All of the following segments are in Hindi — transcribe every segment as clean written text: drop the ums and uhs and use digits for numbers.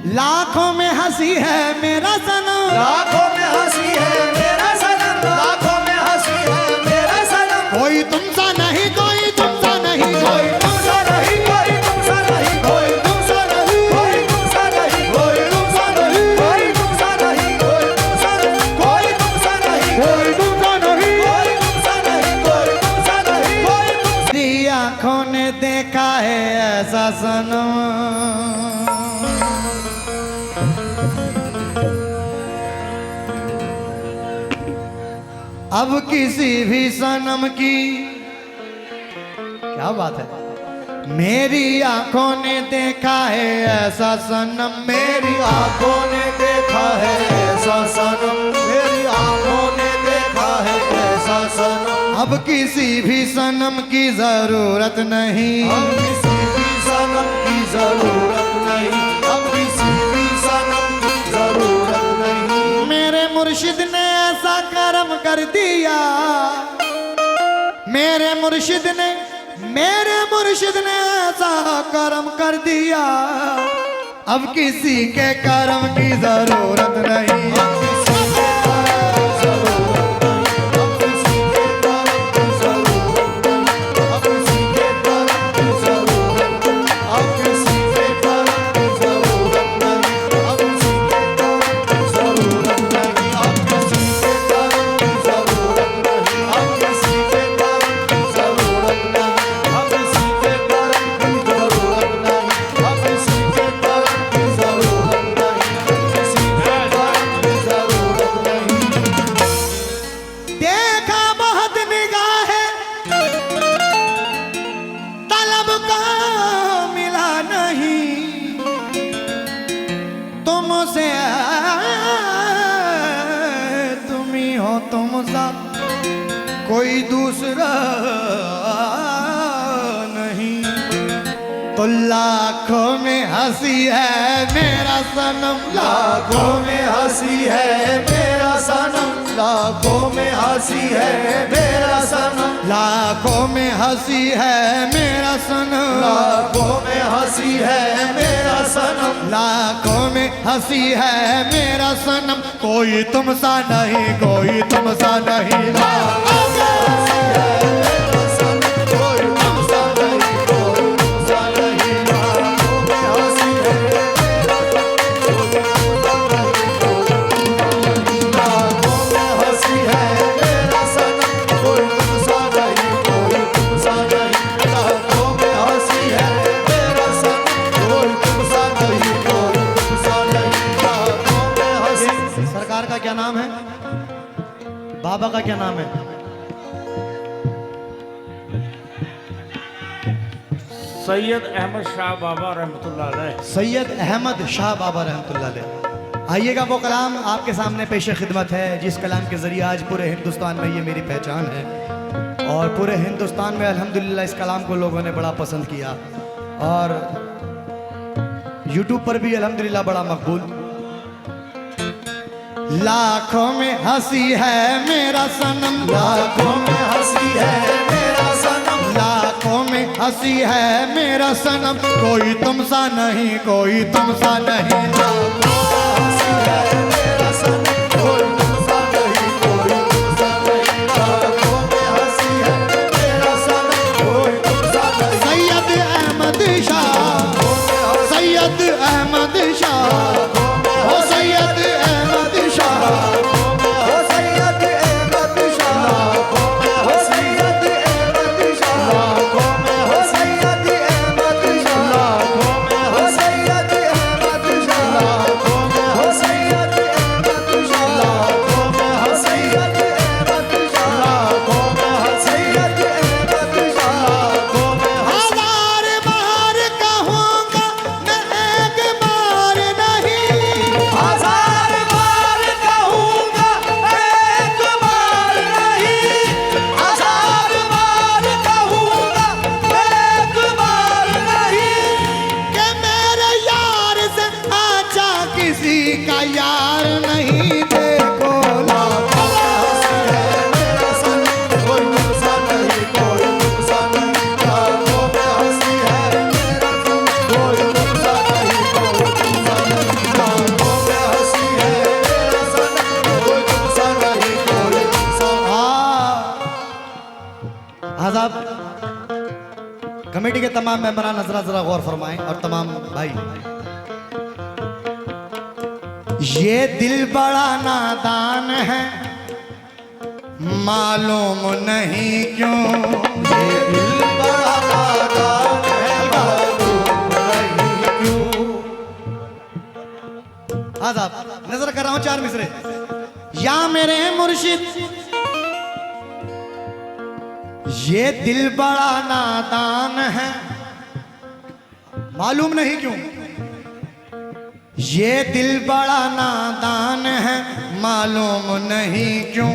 लाखों में हंसी है मेरा सनम, लाखों में हंसी है मेरा सनम, लाखों में हंसी है मेरा सनम। कोई तुमसा नहीं, कोई तुमसा नहीं, कोई तुमसा नहीं, कोई तुमसा नहीं, कोई तुमसा नहीं, कोई तुमसा नहीं, कोई तुमसा नहीं, कोई तुमसा नहीं, कोई तुमसा नहीं, कोई तुमसा नहीं, कोई तुमसा नहीं, कोई तुमसा नहीं, कोई तुमसा नहीं, कोई तुमसा। तेरी आंखों ने देखा है ऐसा सनम, अब किसी भी सनम की, क्या बात है, मेरी आंखों ने देखा है ऐसा सनम, मेरी आंखों ने देखा है ऐसा सनम, मेरी आंखों ने देखा है ऐसा सनम। अब किसी भी सनम की जरूरत नहीं, अब किसी भी सनम की जरूरत नहीं, अब किसी भी सनम की जरूरत नहीं। मेरे मुर्शिद ने ऐसा करम कर दिया, मेरे मुर्शिद ने ऐसा करम कर दिया, अब किसी के करम की जरूरत नहीं। अब किसी के करम की जरूरत नहीं, अब किसी के करम की जरूरत नहीं, अब किसी के करम की जरूरत नहीं, अब किसी के करम की जरूरत नहीं, अब किसी के करम की जरूरत नहीं, अब किसी के करम की जरूरत नहीं, अब किसी के करम की जरूरत नहीं, अब किसी के करम की जरूरत नहीं, अब किसी के करम की जरूरत नहीं, किसी के करम की जरूरत नहीं। देखा बहुत निगाहें, तलब का मिला नहीं, तुमसे तुम ही हो तुमसा कोई दूसरा नहीं। तो लाखों में हंसी है मेरा सनम, लाखों में हंसी है मेरा सनम, लाखों में हंसी है मेरा सनम, लाखों में हंसी है मेरा सनम, लाखों में हंसी है मेरा सनम, लाखों में हंसी है मेरा सनम। कोई तुमसा नहीं, कोई तुमसा नहीं, लाखों में हंसी है मेरा सनम, कोई तुमसा नहीं, कोई तुमसा नहीं। लाखों में हंसी है मेरा सनम, कोई तुमसा नहीं, कोई तुमसा नहीं। लाखों में हंसी है मेरा सनम, कोई तुमसा नहीं, कोई तुमसा नहीं। लाखों में हंसी है मेरा सनम, कोई तुमसा नहीं, कोई तुमसा नहीं। लाखों में हंसी। सरकार का क्या नाम है, बाबा का क्या नाम है? सैयद अहमद शाह बाबा रहमतुल्लाह अलैह। सैयद अहमद शाह बाबा रहमतुल्लाह अलैह। आइएगा, वो कलाम आपके सामने पेश खिदमत है, जिस कलाम के जरिए आज पूरे हिंदुस्तान में ये मेरी पहचान है, और पूरे हिंदुस्तान में अल्हम्दुलिल्लाह इस कलाम को लोगों ने बड़ा पसंद किया, और यूट्यूब पर भी अल्हम्दुलिल्लाह बड़ा मकबूल। लाखों में हंसी है मेरा सनम, लाखों में हंसी है मेरा सनम, लाखों में हंसी है मेरा सनम। कोई तुमसा नहीं, कोई तुमसा नहीं, लाखों में हंसी है मेरा सनम, कोई तुमसा नहीं, कोई तुमसा नहीं। लाखों में हंसी है मेरा सनम, कोई तुमसा नहीं। सैयद अहमद शाह, सैयद अहमद शाह, ओ सैयद अहमद शाह, हो सैयद अहमद शाह, हो सैयद अहमद शाह, हो सैयद अहमद शाह, हो सैयद अहमद शाह, हो सैयद अहमद शाह, हो सैयद अहमद शाह, हो सैयद अहमद शाह। हजार बार कहूँगा मैं एक बार नहीं, हजार बार कहूँगा एक बार नहीं, हजार बार कहूँगा एक बार नहीं। कि मेरे यार से अच्छा किसी का यार नहीं। देखो लाखों में हंसी है मेरा सनम, कोई तुमसा नहीं, कोई तुमसा नहीं। लाखों में हंसी है मेरा सनम, कोई तुमसा नहीं, कोई तुमसा नहीं। कमेटी के तमाम मेंबरान नजरा जरा गौर फरमाएं और तमाम भाई, ये दिल बड़ा नादान है मालूम नहीं क्यों, ये दिल बड़ा नादान है मालूम नहीं क्यों। हाँ साहब, नजर कर रहा हूं 4 मिसरे। या मेरे मुर्शिद ये दिल बड़ा नादान है मालूम नहीं क्यों, ये दिल बड़ा नादान है मालूम नहीं क्यों,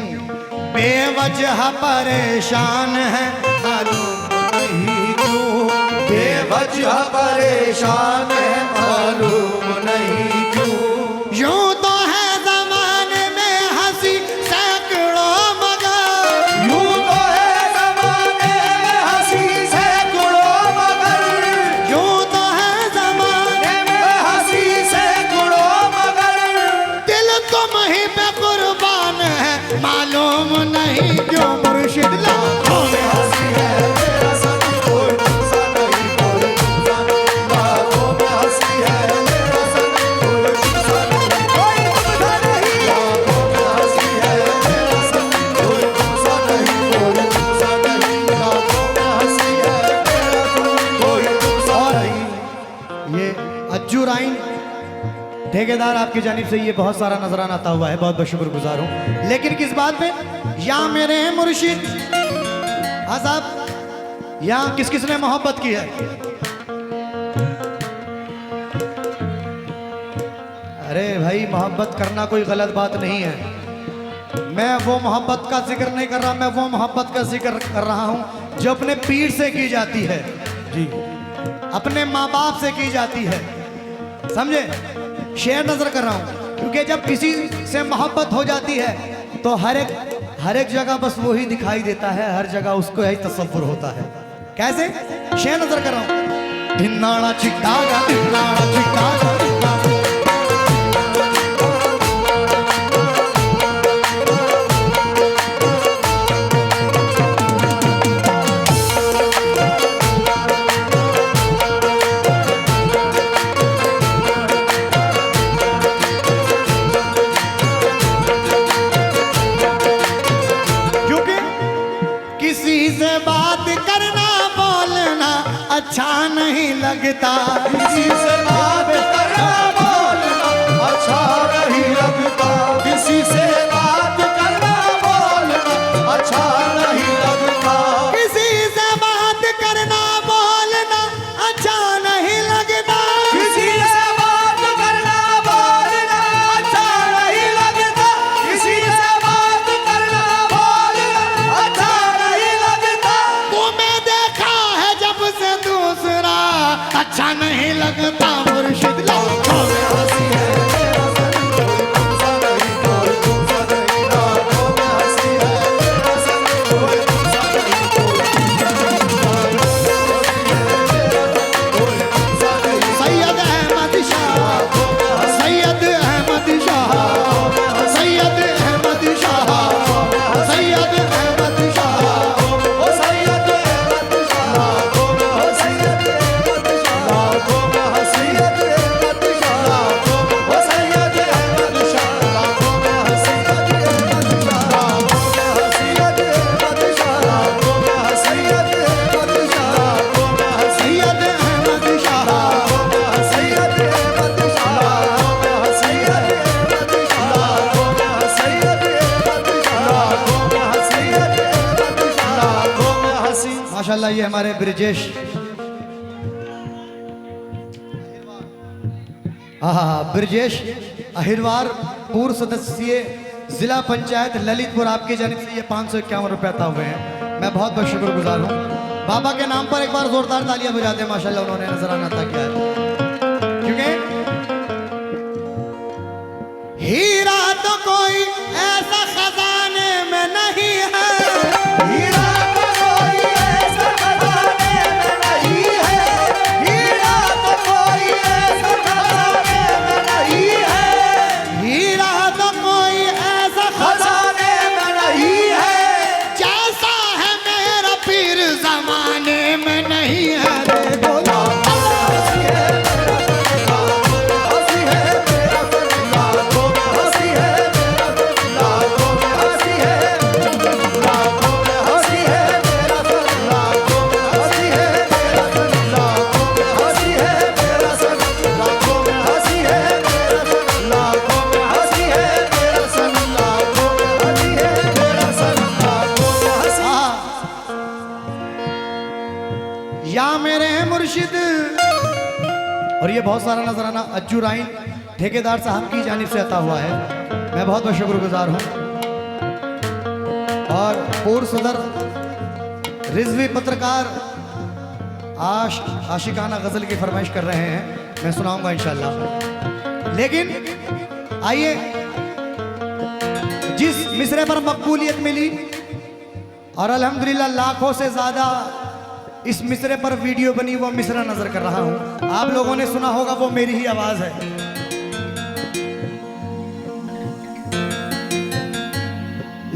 बेवजह परेशान है मालूम नहीं क्यों, बेवजह परेशान है मालूम नहीं क्यों। यूं तो है जमाने में हंसी सैकड़ों मगर, यूं तो है ज़माने में हंसी सैकड़ों मगर, यूं तो है जमाने में हंसी सैकड़ों मगर, दिल तुम ही पे कुर्बान है मालूम नहीं क्यों, मुर्शिद लाखों में हंसी है मेरा सनम कोई दूसरा नहीं, कोई दूसरा नहीं, लाखों में हंसी है मेरा सनम कोई दूसरा नहीं, कोई दूसरा नहीं, लाखों में हंसी है मेरा सनम कोई दूसरा नहीं, कोई दूसरा नहीं, लाखों में हंसी है मेरा सनम कोई दूसरा नहीं। ये अज्जू राइन ठेकेदार आपकी जानिब से ये बहुत सारा नजराना आता हुआ है, बहुत बहुत शुक्रगुजार हूँ। लेकिन किस बात पे, या मेरे मुर्शिद, हाँ साहब, यहाँ किस किसने मोहब्बत की है? अरे भाई, मोहब्बत करना कोई गलत बात नहीं है। मैं वो मोहब्बत का जिक्र नहीं कर रहा, मैं वो मोहब्बत का जिक्र कर रहा हूँ जो अपने पीर से की जाती है, जी, अपने माँ बाप से की जाती है, समझे? शेर नजर कर रहा हूँ, क्योंकि जब किसी से मोहब्बत हो जाती है तो हर एक जगह बस वही दिखाई देता है, हर जगह उसको यही तसव्वुर होता है। कैसे? शेर नजर कर रहा हूँ। ढिन्नाड़ा चिक्कागा, ढिन्नाड़ा चिक्कागा, ढिन्नाड़ा। अच्छा नहीं लगता, किसी से बात करना बोलना अच्छा नहीं लगता, किसी से बात करना बोलना अच्छा नहीं लगता, किसी से बात करना बोलना अच्छा नहीं लगता, किसी से बात करना बोलना अच्छा नहीं लगता, किसी से बात करना बोलना अच्छा नहीं लगता। तुम्हें देखा है जब से दूसरा अच्छा नहीं लगता, मुर्शिद लाखों में हंसी है मेरा सनम कोई दूसरा नहीं, कोई दूसरा नहीं, लाखों में हंसी है मेरा सनम कोई दूसरा नहीं, कोई दूसरा नहीं। सैयद अहमद शाह, सैयद अहमद शाह, सैयद अहमद शाह, सैयद अहमद शाह, ओ सैयद अहमद शाह, ओ सैयद अहमद शाह, ओ सैयद अहमद शाह, ओ सैयद अहमद शाह, ओ सैयद अहमद शाह, ओ सैयद अहमद शाह, ओ सैयद अहमद शाह, ओ सैयद अहमद शाह, सैयद अहमद शाह, सैयद अहमद शाह, सैयद अहमद शाह, सैयद अहमद शाह, हसी। माशाल्लाह। ये हमारे ब्रिजेश, हाँ, ब्रिजेश अहिरवार, पूर्व सदस्य जिला पंचायत ललितपुर, आपकी जानिब से ये 551 रुपये अता हुए हैं। मैं बहुत बहुत शुक्रगुजार हूँ। बाबा के नाम पर एक बार जोरदार तालियां बजाते हैं। माशाल्लाह उन्होंने नजराना अता किया है। क्योंकि हीरा तो कोई ऐसा खजाने में नहीं है, हीरा तो कोई ऐसा खजाने में नहीं है, हीरा तो कोई ऐसा खजाने में नहीं है, हीरा तो कोई ऐसा खजाने में नहीं है, जैसा है मेरा पीर जमाने में नहीं है। और ये बहुत सारा नजराना अज्जू राइन ठेकेदार साहब की जानिब से अता हुआ है। मैं बहुत बहुत शुक्रगुजार हूँ। और पूर्व सदर रिजवी पत्रकार आशिकाना गजल की फरमाइश कर रहे हैं, मैं सुनाऊंगा इंशाल्लाह। लेकिन आइए, जिस मिसरे पर मकबूलियत मिली और अल्हम्दुलिल्लाह लाखों से ज्यादा इस मिसरे पर वीडियो बनी, वो मिसरा नजर कर रहा हूं। आप लोगों ने सुना होगा, वो मेरी ही आवाज है।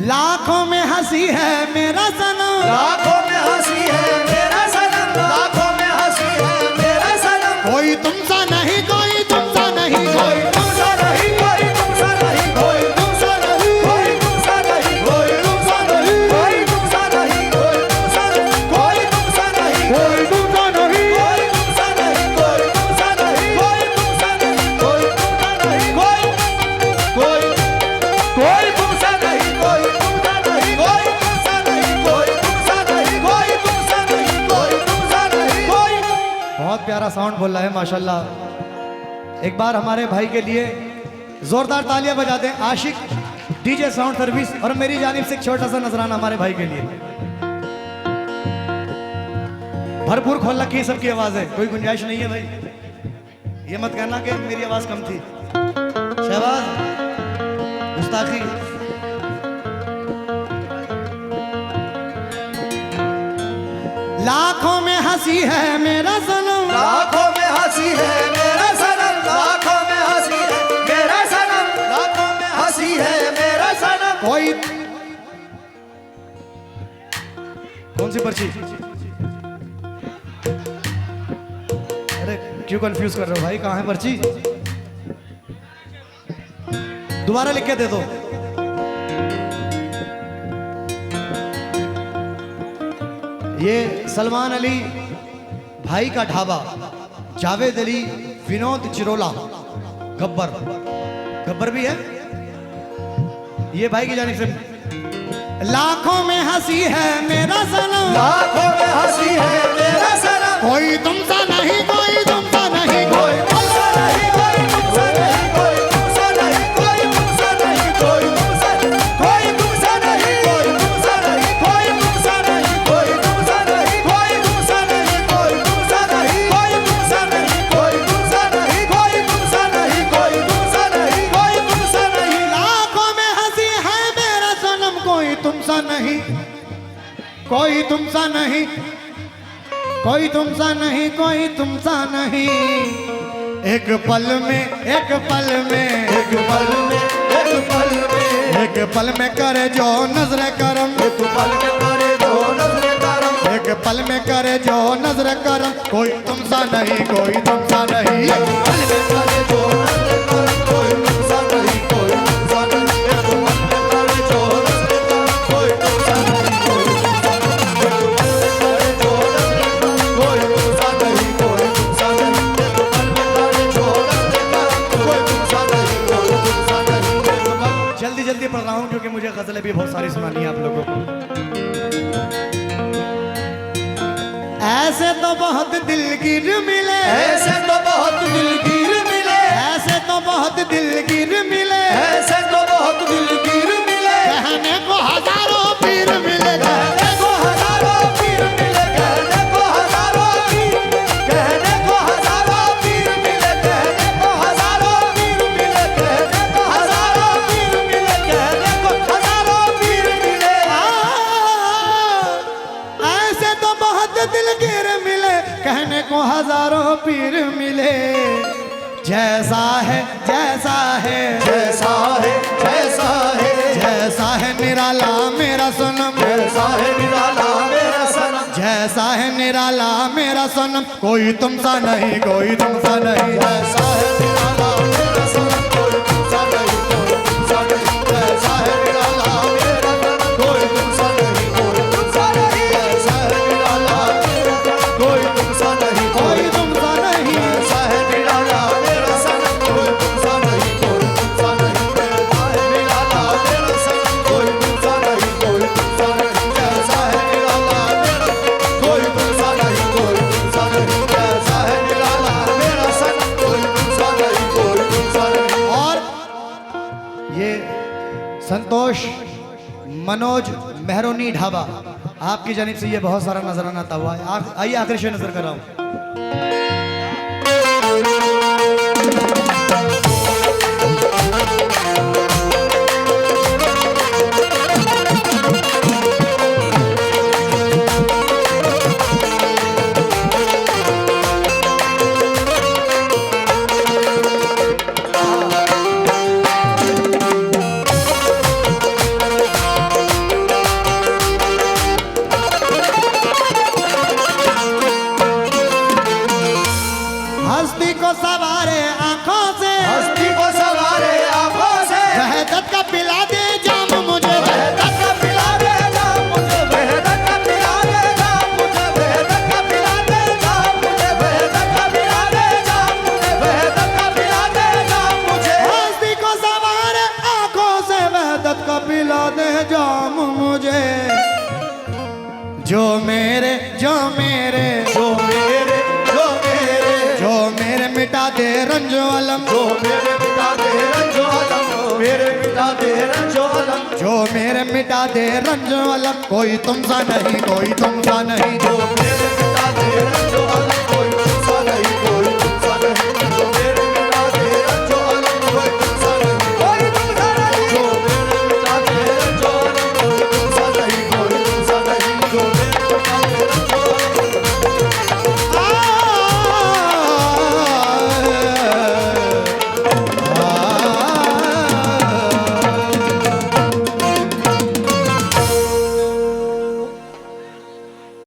लाखों में हंसी है मेरा सनम, लाखों में हंसी है मेरा सनम, लाखों में हंसी है मेरा सनम। कोई तुमसा नहीं, कोई तुमसा नहीं, कोई तुमसा नहीं, कोई तुमसा नहीं, कोई तुमसा नहीं, कोई तुमसा नहीं, कोई तुमसा नहीं, कोई तुमसा नहीं, कोई तुमसा नहीं, कोई तुमसा नहीं, कोई तुमसा नहीं, कोई तुमसा नहीं, कोई तुमसा नहीं, कोई तुमसा नहीं, कोई तुमसा नहीं, कोई कोई कोई तुमसा नहीं, कोई तुमसा नहीं, कोई तुमसा नहीं, कोई तुमसा नहीं, कोई तुमसा नहीं, कोई तुमसा नहीं, कोई। बहुत प्यारा साउंड बोल रहा है माशाल्लाह। एक बार हमारे भाई के लिए जोरदार तालियां बजा दें। आशिक डीजे साउंड सर्विस और मेरी जानिब से एक छोटा सा नजराना हमारे भाई के लिए। भरपूर खोल रखी है सबकी आवाजें, कोई गुंजाइश नहीं है भाई। ये मत कहना कि मेरी आवाज कम थी। शहबाज गुस्ताखी। लाखों में हंसी है मेरा सनम, लाखों में हंसी है मेरा सनम, लाखों में हंसी है मेरा सनम, लाखों में हंसी है मेरा सनम। कोई कौन सी पर्ची? अरे क्यों कंफ्यूज कर रहे हो भाई, कहाँ है पर्ची? दोबारा लिख के दे दो। ये सलमान अली भाई का ढाबा, जावेद अली, विनोद चिरोला, गब्बर गब्बर भी है ये भाई की जानिब से। लाखों में हंसी है मेरा सनम, लाखों में हंसी है मेरा सनम। कोई तुमसा नहीं, कोई तुमसा नहीं, कोई तुमसा नहीं, कोई तुमसा नहीं, कोई तुमसा नहीं, कोई तुमसा नहीं, कोई तुमसा नहीं, कोई तुमसा नहीं, कोई तुमसा नहीं, कोई तुमसा नहीं, कोई तुमसा नहीं, कोई तुमसा नहीं, कोई तुमसा नहीं, कोई तुमसा नहीं, कोई तुमसा नहीं, कोई तुमसा नहीं, कोई तुमसा नहीं, कोई तुमसा नहीं। लाखों में हंसी है मेरा सनम, कोई तुमसा नहीं, कोई तुमसा नहीं, कोई तुमसा नहीं, कोई तुमसा नहीं। एक पल में, एक पल में, एक पल में, एक पल में, एक पल में करे जो नजर करम, एक पल में करे जो नजर करम, एक पल में करे जो नजर करम। कोई तुमसा नहीं, कोई तुमसा नहीं, एक पल में करे जो नजर करम, कोई तुमसा नहीं, कोई तुमसा नहीं, एक पल में करे जो नजर करम, कोई तुमसा नहीं, कोई तुमसा नहीं, एक पल में करे जो नजर करम, कोई तुमसा नहीं, कोई तुमसा नहीं, एक पल में करे जो नजर करम, कोई तुमसा नहीं, कोई तुमसा नहीं, एक पल। जल्दी जल्दी पढ़ रहा हूँ क्योंकि मुझे गजलें भी बहुत सारी सुनानी है आप लोगों को। ऐसे तो बहुत दिलगीर मिले, ऐसे तो बहुत दिलगीर मिले, ऐसे तो बहुत दिलगीर मिले, ऐसे तो बहुत दिलगीर मिले, कहने को हजारों पीर मिले, कहने को हजारों पीर मिले, कहने को हजारों पीर, कहने को हजारों पीर मिले, कहने को हजारों पीर मिले, कहने को हजारों पीर मिले, कहने को हजारों पीर मिले। ऐसे तो बहुत दिलगीर मिले, कहने को हजारों पीर मिले। जैसा है, जैसा है, जैसा है, जैसा है, जैसा है निराला मेरा सनम, जैसा है निराला मेरा सनम, जैसा है निराला मेरा सनम। कोई तुमसा नहीं, कोई तुमसा नहीं, जैसा है निराला मेरा सनम, कोई तुमसा नहीं, कोई तुमसा नहीं, जैसा है निराला मेरा सनम, कोई तुमसा नहीं, कोई तुमसा नहीं, जैसा है निराला मेरा सनम, कोई तुमसा नहीं, कोई तुमसा नहीं। जैसा है निराला मेरा सनम, कोई तुमसा नहीं, कोई तुमसा नहीं, जैसा है निराला मेरा सनम, कोई तुमसा नहीं, कोई तुमसा नहीं, जैसा है निराला मेरा, कोई तुमसा नहीं, कोई तुमसा नहीं, जैसा है निराला मेरा सनम। संतोष मनोज मेहरोनी ढाबा, आपकी जानिब से ये बहुत सारा नजराना आता हुआ है। आइए आखिर से नजर कर रहा हूँ। हस्ती को सवारे आंखों से, हस्ती को सवारे आंखों से, वहदत का पिला दे जाम मुझे, वहदत का पिला दे जाम मुझे, वहदत का पिला दे जाम मुझे, वहदत का पिला दे जाम मुझे, वहदत का पिला दे जाम मुझे, वहदत का पिला दे जाम मुझे। हस्ती को सवारे आंखों से, वहदत का पिला दे जाम मुझे। जो मेरे जो मेरे जो मेरे जो मेरे जो मेरे मिटा दे रंजो अलम, जो मेरे मिटा दे रंजो अलम, मेरे मिटा दे रंजो अलम, जो मेरे मिटा दे रंजो अलम। कोई तुमसा नहीं, कोई तुमसा नहीं, जो मेरे